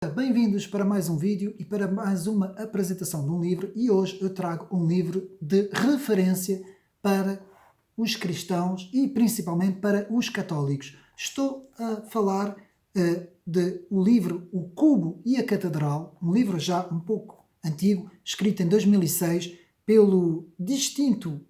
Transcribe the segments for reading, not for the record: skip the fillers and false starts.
Bem-vindos para mais um vídeo e para mais uma apresentação de um livro, e hoje eu trago um livro de referência para os cristãos e principalmente para os católicos. Estou a falar do livro O Cubo e a Catedral, um livro já um pouco antigo, escrito em 2006 pelo distinto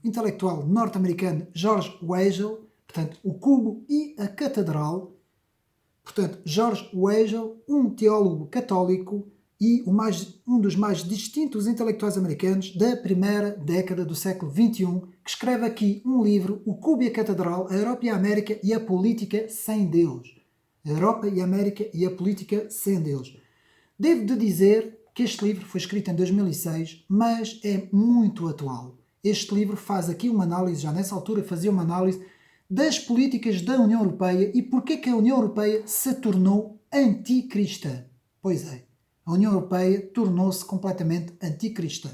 intelectual norte-americano George Weigel. Portanto, O Cubo e a Catedral. Portanto, George Weigel, um teólogo católico e um dos mais distintos intelectuais americanos da primeira década do século XXI, que escreve aqui um livro, O Cubo e a Catedral, a Europa e a América e a Política sem Deus. A Europa e a América e a Política sem Deus. Devo de dizer que este livro foi escrito em 2006, mas é muito atual. Este livro faz aqui uma análise, já nessa altura fazia uma análise das políticas da União Europeia e porque é que a União Europeia se tornou anticristã. Pois é, a União Europeia tornou-se completamente anticristã.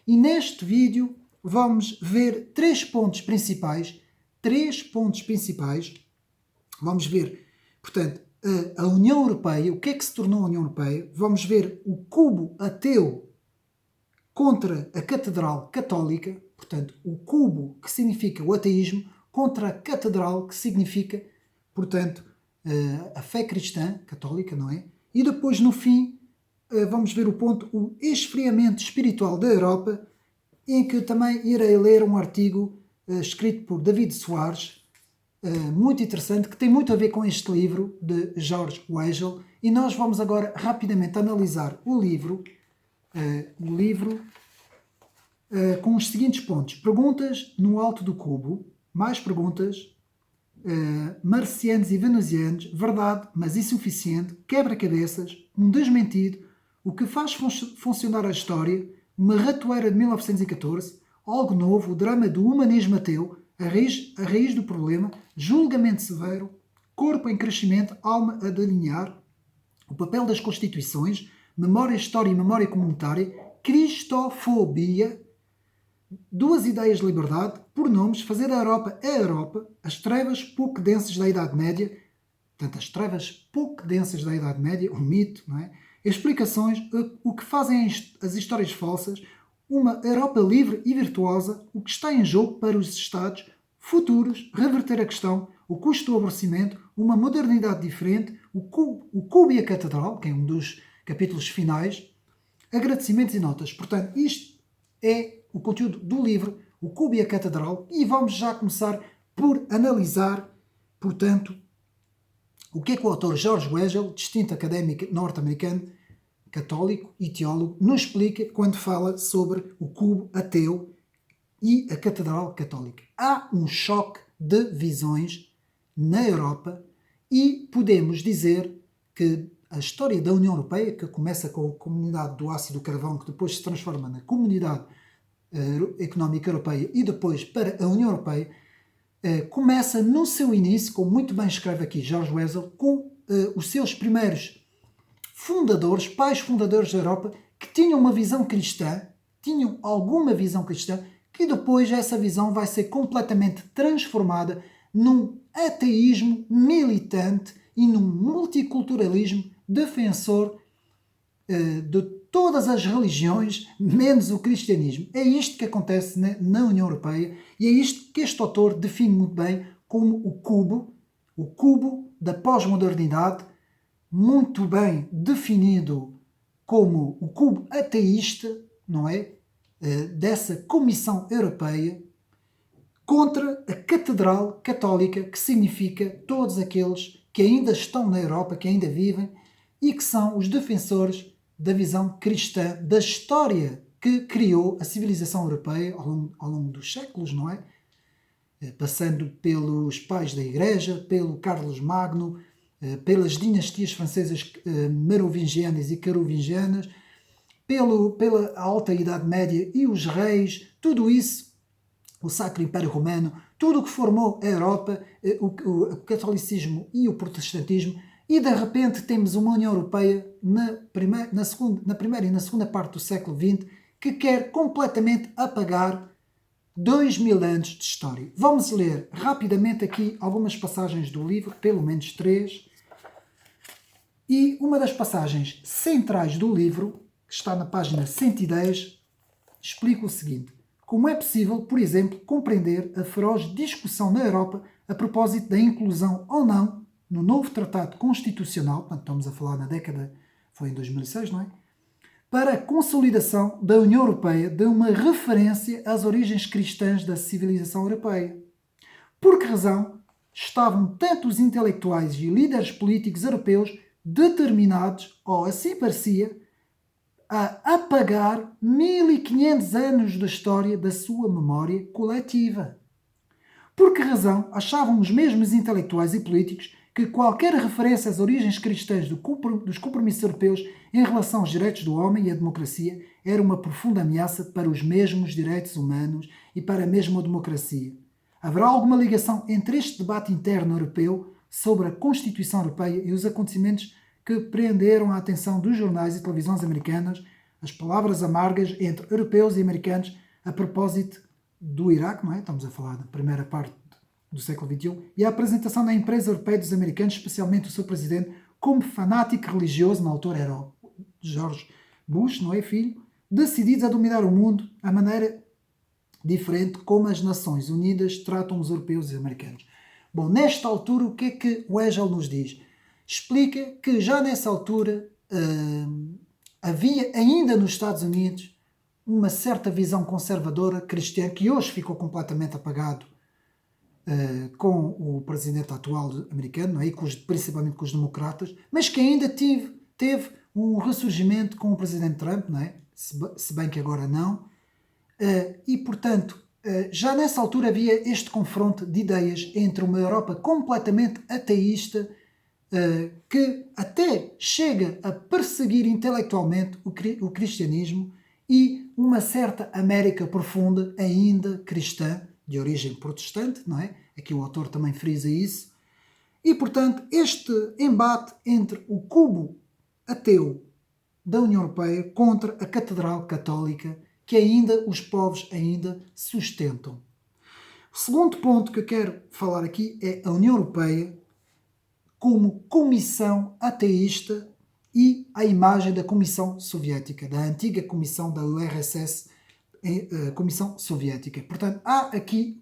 E neste vídeo vamos ver três pontos principais. Vamos ver, portanto, a União Europeia, o que é que se tornou a União Europeia. Vamos ver o cubo ateu contra a catedral católica, portanto, o cubo, que significa o ateísmo, contra a catedral, que significa, portanto, a fé cristã católica, não é? E depois, no fim, vamos ver o ponto, o esfriamento espiritual da Europa, em que também irei ler um artigo escrito por David Soares, muito interessante, que tem muito a ver com este livro de George Weigel, e nós vamos agora rapidamente analisar o livro com os seguintes pontos. Perguntas no alto do cubo, mais perguntas, marcianos e venusianos, verdade, mas insuficiente, quebra-cabeças, um desmentido, o que faz funcionar a história, uma ratoeira de 1914, algo novo, o drama do humanismo ateu, a raiz do problema, julgamento severo, corpo em crescimento, alma a delinear, o papel das constituições, memória, história e memória comunitária, cristofobia, duas ideias de liberdade, pronomes, fazer da Europa a Europa, as trevas pouco densas da Idade Média, portanto, as trevas pouco densas da Idade Média, um mito, não é? Explicações, o que fazem as histórias falsas, uma Europa livre e virtuosa, o que está em jogo para os Estados futuros, reverter a questão, o custo do aborrecimento, uma modernidade diferente, o cubo e a catedral, que é um dos capítulos finais, agradecimentos e notas. Portanto, isto é o conteúdo do livro, O Cubo e a Catedral, e vamos já começar por analisar, portanto, o que é que o autor George Weigel, distinto académico norte-americano, católico e teólogo, nos explica quando fala sobre o cubo ateu e a catedral católica. Há um choque de visões na Europa e podemos dizer que a história da União Europeia, que começa com a comunidade do aço e do carvão, que depois se transforma na comunidade económica europeia e depois para a União Europeia, começa no seu início, como muito bem escreve aqui George Weigel, com os seus primeiros fundadores, pais fundadores da Europa, que tinham uma visão cristã, tinham alguma visão cristã, que depois essa visão vai ser completamente transformada num ateísmo militante e num multiculturalismo defensor de todas as religiões, menos o cristianismo. É isto que acontece na União Europeia e é isto que este autor define muito bem como o cubo da pós-modernidade, muito bem definido como o cubo ateísta, não é? Dessa Comissão Europeia, contra a Catedral Católica, que significa todos aqueles que ainda estão na Europa, que ainda vivem e que são os defensores da visão cristã, da história que criou a civilização europeia ao longo dos séculos, não é? Passando pelos pais da Igreja, pelo Carlos Magno, pelas dinastias francesas merovingianas e carovingianas, pela Alta Idade Média e os reis, tudo isso, o Sacro Império Romano, tudo o que formou a Europa, o catolicismo e o protestantismo, e de repente temos uma União Europeia na primeira e na segunda parte do século XX que quer completamente apagar 2000 anos de história. Vamos ler rapidamente aqui algumas passagens do livro, pelo menos três. E uma das passagens centrais do livro, que está na página 110, explica o seguinte: como é possível, por exemplo, compreender a feroz discussão na Europa a propósito da inclusão ou não no novo Tratado Constitucional, portanto estamos a falar na década, foi em 2006, não é? Para a consolidação da União Europeia de uma referência às origens cristãs da civilização europeia. Por que razão estavam tanto os intelectuais e líderes políticos europeus determinados, ou assim parecia, a apagar 1500 anos da história da sua memória coletiva? Por que razão achavam os mesmos intelectuais e políticos que qualquer referência às origens cristãs dos compromissos europeus em relação aos direitos do homem e à democracia era uma profunda ameaça para os mesmos direitos humanos e para a mesma democracia? Haverá alguma ligação entre este debate interno europeu sobre a Constituição Europeia e os acontecimentos que prenderam a atenção dos jornais e televisões americanas, as palavras amargas entre europeus e americanos a propósito do Iraque, não é? Estamos a falar da primeira parte do século XXI, e a apresentação da imprensa europeia dos americanos, especialmente o seu presidente, como fanático religioso, na altura era o George Bush, não é, filho, decididos a dominar o mundo à maneira diferente como as Nações Unidas tratam os europeus e os americanos. Bom, nesta altura, o que é que o Hegel nos diz? Explica que já nessa altura havia ainda nos Estados Unidos uma certa visão conservadora cristã que hoje ficou completamente apagado com o presidente atual americano, não é? Principalmente com os democratas, mas que ainda teve um ressurgimento com o presidente Trump, não é? Se bem que agora não. E, portanto, já nessa altura havia este confronto de ideias entre uma Europa completamente ateísta, que até chega a perseguir intelectualmente o cristianismo, e uma certa América profunda, ainda cristã, de origem protestante, não é? Aqui o autor também frisa isso. E, portanto, este embate entre o cubo ateu da União Europeia contra a Catedral Católica, que ainda os povos ainda sustentam. O segundo ponto que eu quero falar aqui é a União Europeia como comissão ateísta e a imagem da Comissão Soviética, da antiga comissão da URSS, Comissão Soviética. Portanto, há aqui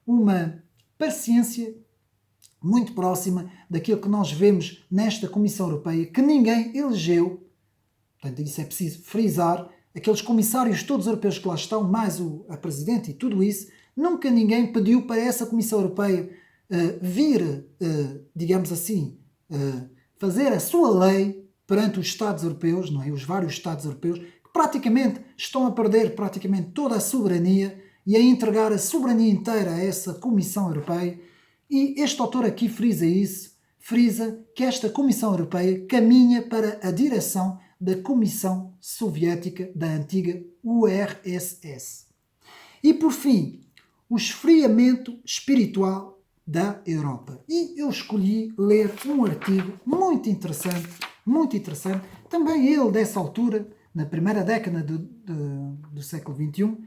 uma paciência muito próxima daquilo que nós vemos nesta Comissão Europeia, que ninguém elegeu. Portanto, isso é preciso frisar. Aqueles comissários todos europeus que lá estão, mais a Presidente e tudo isso, nunca ninguém pediu para essa Comissão Europeia vir, digamos assim, fazer a sua lei perante os Estados europeus, não é? Os vários Estados europeus, que praticamente estão a perder praticamente toda a soberania e a entregar a soberania inteira a essa Comissão Europeia. E este autor aqui frisa isso, frisa que esta Comissão Europeia caminha para a direção da Comissão Soviética da antiga URSS. E, por fim, o esfriamento espiritual da Europa. E eu escolhi ler um artigo muito interessante, também ele dessa altura, na primeira década do século XXI,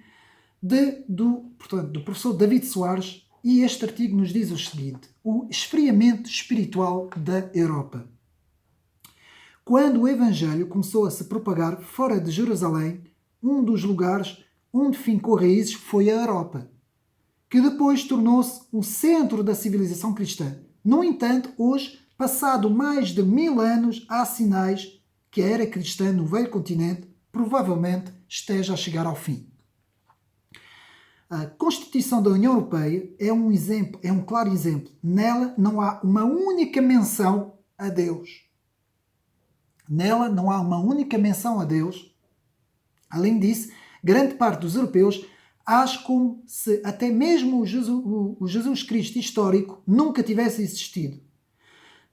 do professor David Soares, e este artigo nos diz o seguinte: o esfriamento espiritual da Europa. Quando o Evangelho começou a se propagar fora de Jerusalém, um dos lugares onde fincou raízes foi a Europa, que depois tornou-se o centro da civilização cristã. No entanto, hoje, passado mais de 1000 anos, há sinais que a era cristã no velho continente provavelmente esteja a chegar ao fim. A Constituição da União Europeia é um claro exemplo. Nela não há uma única menção a Deus. Nela não há uma única menção a Deus. Além disso, grande parte dos europeus acha como se até mesmo o Jesus Cristo histórico nunca tivesse existido.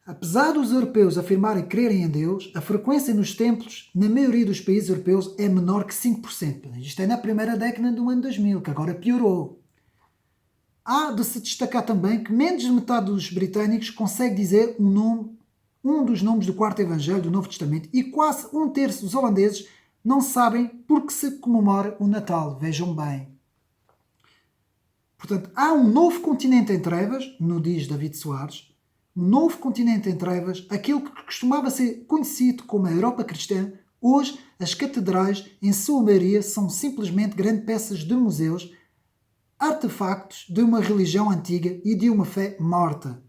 Apesar dos europeus afirmarem crerem em Deus, a frequência nos templos, na maioria dos países europeus, é menor que 5%. Isto é na primeira década do ano 2000, que agora piorou. Há de se destacar também que menos de metade dos britânicos consegue dizer um dos nomes do quarto Evangelho do Novo Testamento, e quase um terço dos holandeses não sabem porque se comemora o Natal. Vejam bem. Portanto, há um novo continente em trevas, nos diz David Soares, um novo continente em trevas, aquilo que costumava ser conhecido como a Europa cristã. Hoje, as catedrais, em sua maioria, são simplesmente grandes peças de museus, artefactos de uma religião antiga e de uma fé morta.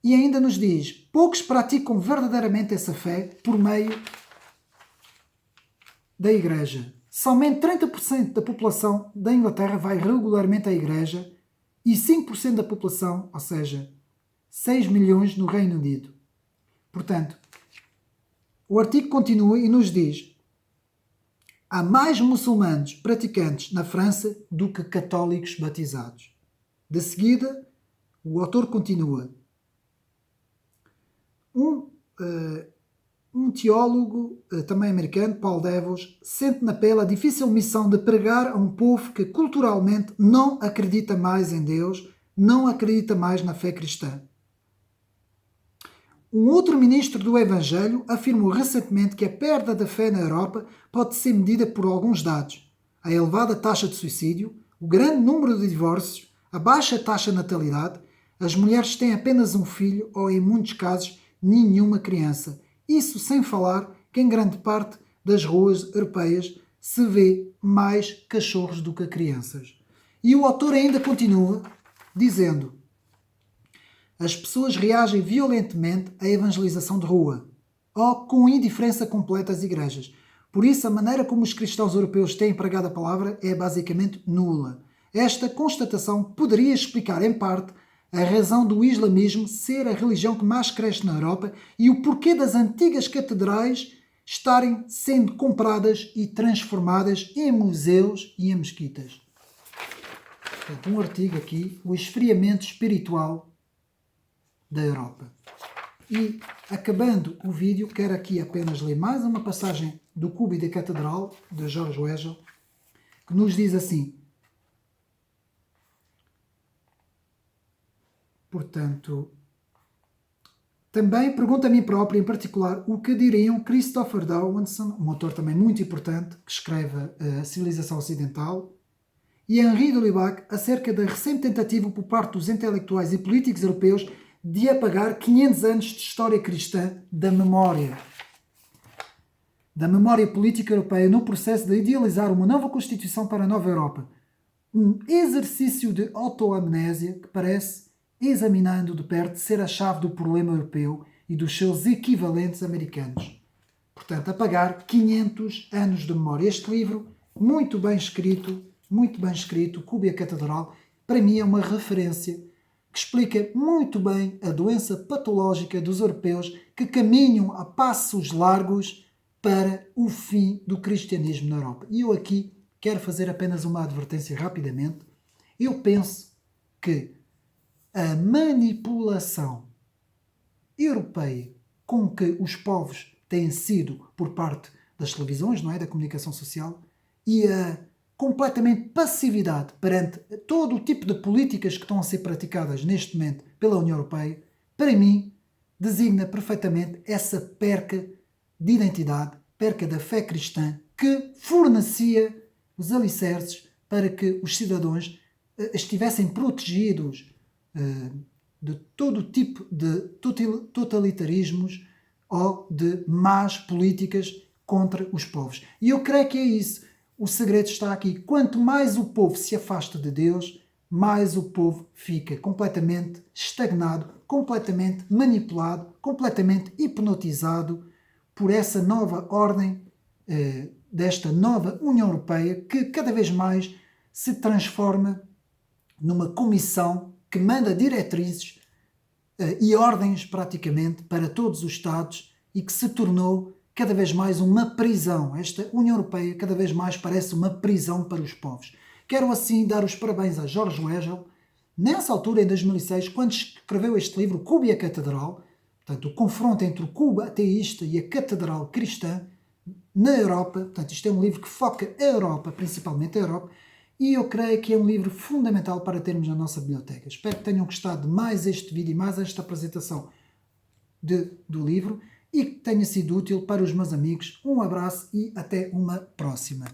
E ainda nos diz, poucos praticam verdadeiramente essa fé por meio da Igreja. Somente 30% da população da Inglaterra vai regularmente à Igreja e 5% da população, ou seja, 6 milhões no Reino Unido. Portanto, o artigo continua e nos diz: há mais muçulmanos praticantes na França do que católicos batizados. De seguida, o autor continua. Um teólogo, também americano, Paul Devos, sente na pele a difícil missão de pregar a um povo que culturalmente não acredita mais em Deus, não acredita mais na fé cristã. Um outro ministro do Evangelho afirmou recentemente que a perda da fé na Europa pode ser medida por alguns dados: a elevada taxa de suicídio, o grande número de divórcios, a baixa taxa de natalidade, as mulheres têm apenas um filho ou, em muitos casos, nenhuma criança. Isso sem falar que em grande parte das ruas europeias se vê mais cachorros do que crianças. E o autor ainda continua dizendo: as pessoas reagem violentamente à evangelização de rua ou com indiferença completa às igrejas. Por isso, a maneira como os cristãos europeus têm pregado a palavra é basicamente nula. Esta constatação poderia explicar, em parte, a razão do islamismo ser a religião que mais cresce na Europa e o porquê das antigas catedrais estarem sendo compradas e transformadas em museus e em mesquitas. Portanto, um artigo aqui, o esfriamento espiritual da Europa. E, acabando o vídeo, quero aqui apenas ler mais uma passagem do Cubo e da Catedral, de George Weigel, que nos diz assim: portanto, também pergunto a mim próprio, em particular, o que diriam Christopher Dawson, um autor também muito importante, que escreve A Civilização Ocidental, e Henri de Lubac, acerca da recente tentativa por parte dos intelectuais e políticos europeus de apagar 500 anos de história cristã da memória política europeia no processo de idealizar uma nova Constituição para a nova Europa. Um exercício de autoamnésia que parece, examinando de perto, ser a chave do problema europeu e dos seus equivalentes americanos. Portanto, apagar 500 anos de memória. Este livro, muito bem escrito, Cubo e a Catedral, para mim é uma referência que explica muito bem a doença patológica dos europeus que caminham a passos largos para o fim do cristianismo na Europa. E eu aqui quero fazer apenas uma advertência rapidamente. Eu penso que a manipulação europeia com que os povos têm sido por parte das televisões, não é, da comunicação social, e a completamente passividade perante todo o tipo de políticas que estão a ser praticadas neste momento pela União Europeia, para mim, designa perfeitamente essa perca de identidade, perca da fé cristã, que fornecia os alicerces para que os cidadãos estivessem protegidos de todo tipo de totalitarismos ou de más políticas contra os povos. E eu creio que é isso. O segredo está aqui. Quanto mais o povo se afasta de Deus, mais o povo fica completamente estagnado, completamente manipulado, completamente hipnotizado por essa nova ordem, desta nova União Europeia, que cada vez mais se transforma numa comissão que manda diretrizes e ordens praticamente para todos os Estados e que se tornou cada vez mais uma prisão. Esta União Europeia cada vez mais parece uma prisão para os povos. Quero assim dar os parabéns a George Weigel, nessa altura, em 2006, quando escreveu este livro, Cubo e a Catedral, portanto, o confronto entre o Cubo ateísta e a Catedral cristã na Europa. Portanto, isto é um livro que foca a Europa, principalmente a Europa, e eu creio que é um livro fundamental para termos na nossa biblioteca. Espero que tenham gostado de mais este vídeo e mais esta apresentação do livro, e que tenha sido útil para os meus amigos. Um abraço e até uma próxima.